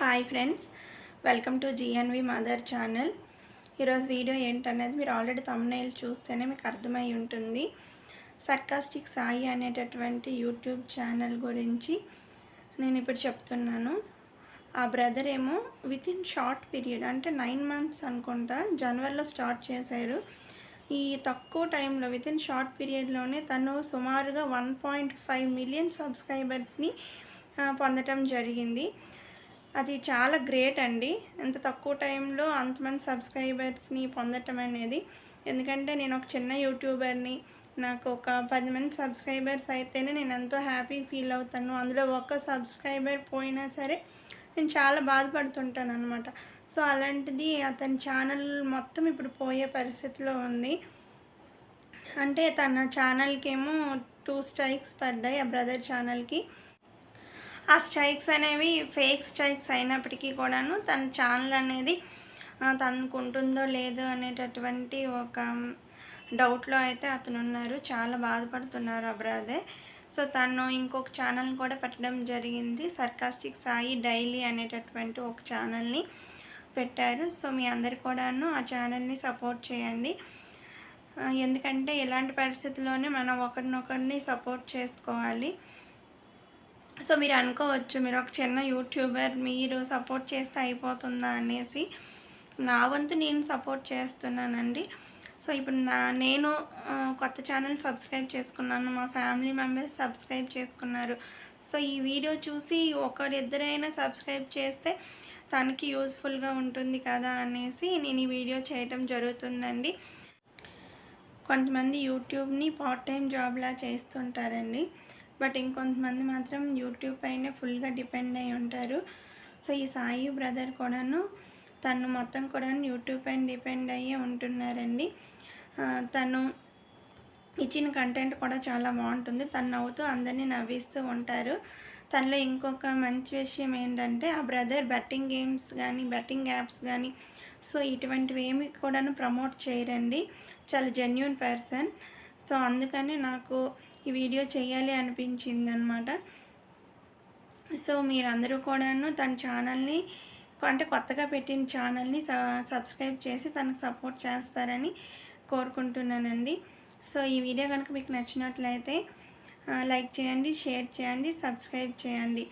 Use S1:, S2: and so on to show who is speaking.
S1: Hi friends, welcome to GNV mother channel. ఈరోజు video ఏంటనేది మీరు ఆల్రెడీ థంబ్నెయిల్ చూస్తేనే మీకు అర్థమై ఉంటుంది. సర్కాస్టిక్ సాయి అనేటటువంటి యూట్యూబ్ ఛానల్ గురించి నేను ఇప్పుడు చెప్తున్నాను. ఆ బ్రదర్ ఏమో వితిన్ షార్ట్ పీరియడ్ అంటే 9 months అనుకుంటా జనవరిలో స్టార్ట్ చేశారు. ఈ తక్కువ టైంలో వితిన్ షార్ట్ పీరియడ్లోనే తను సుమారుగా 1.5 million సబ్స్క్రైబర్స్ని పొందటం జరిగింది. అది చాలా గ్రేట్ అండి. ఎంత తక్కువ టైంలో అంతమంది సబ్స్క్రైబర్స్ని పొందటం అనేది. ఎందుకంటే నేను ఒక చిన్న యూట్యూబర్ని, నాకు ఒక 10 మంది సబ్స్క్రైబర్స్ అయితేనే నేను ఎంతో హ్యాపీ ఫీల్ అవుతాను. అందులో ఒక్క సబ్స్క్రైబర్ పోయినా సరే నేను చాలా బాధపడుతుంటాను అనమాట. సో అలాంటిది అతని ఛానల్ మొత్తం ఇప్పుడు పోయే పరిస్థితిలో ఉంది. అంటే తన ఛానల్కేమో 2 strikes పడ్డాయి ఆ బ్రదర్ ఛానల్కి. ఆ స్ట్రైక్స్ అనేవి ఫేక్ స్ట్రైక్స్ అయినప్పటికీ కూడాను తన ఛానల్ అనేది తనకు ఉంటుందో లేదో అనేటటువంటి ఒక డౌట్లో అయితే అతను ఉన్నారు. చాలా బాధపడుతున్నారు ఆ బ్రదర్. సో తను ఇంకొక ఛానల్ కూడా పెట్టడం జరిగింది. సర్కాస్టిక్ సాయి డైలీ అనేటటువంటి ఒక ఛానల్ని పెట్టారు. సో మీ అందరు కూడాను ఆ ఛానల్ని సపోర్ట్ చేయండి. ఎందుకంటే ఇలాంటి పరిస్థితుల్లోనే మనం ఒకరినొకరిని సపోర్ట్ చేసుకోవాలి. సో మీరు అనుకోవచ్చు, మీరు ఒక చిన్న యూట్యూబర్, మీరు సపోర్ట్ చేస్తే అయిపోతుందా అనేసి. నా వంతు నేను సపోర్ట్ చేస్తున్నానండి. సో ఇప్పుడు నేను కొత్త ఛానల్ సబ్స్క్రైబ్ చేసుకున్నాను, మా ఫ్యామిలీ మెంబర్స్ సబ్స్క్రైబ్ చేసుకున్నారు. సో ఈ వీడియో చూసి ఒకరిద్దరైనా సబ్స్క్రైబ్ చేస్తే తనకి యూస్ఫుల్గా ఉంటుంది కదా అనేసి నేను ఈ వీడియో చేయటం జరుగుతుందండి. కొంతమంది యూట్యూబ్ని పార్ట్ టైం జాబ్లా చేస్తుంటారండి. బట్ ఇంకొంతమంది మాత్రం యూట్యూబ్ పైన ఫుల్గా డిపెండ్ అయి ఉంటారు. సో ఈ సాయి బ్రదర్ కూడాను తను మొత్తం కూడా యూట్యూబ్ పైన డిపెండ్ అయ్యే ఉంటున్నారండి. తను ఇచ్చిన కంటెంట్ కూడా చాలా బాగుంటుంది. తను నవ్వుతూ అందరినీ నవ్విస్తూ ఉంటారు. తనలో ఇంకొక మంచి విషయం ఏంటంటే ఆ బ్రదర్ బెట్టింగ్ గేమ్స్ కానీ బెట్టింగ్ యాప్స్ కానీ సో ఇటువంటివి ఏమి కూడాను ప్రమోట్ చేయరండి. చాలా జెన్యూన్ పర్సన్. సో అందుకని నాకు ఈ వీడియో చేయాలి అనిపించింది అనమాట. సో మీరందరూ కూడాను తన ఛానల్ని అంటే కొత్తగా పెట్టిన ఛానల్ని సబ్స్క్రైబ్ చేసి తనకు సపోర్ట్ చేస్తారని కోరుకుంటున్నానండి. సో ఈ వీడియో కనుక మీకు నచ్చినట్లయితే లైక్ చేయండి, షేర్ చేయండి, సబ్స్క్రైబ్ చేయండి.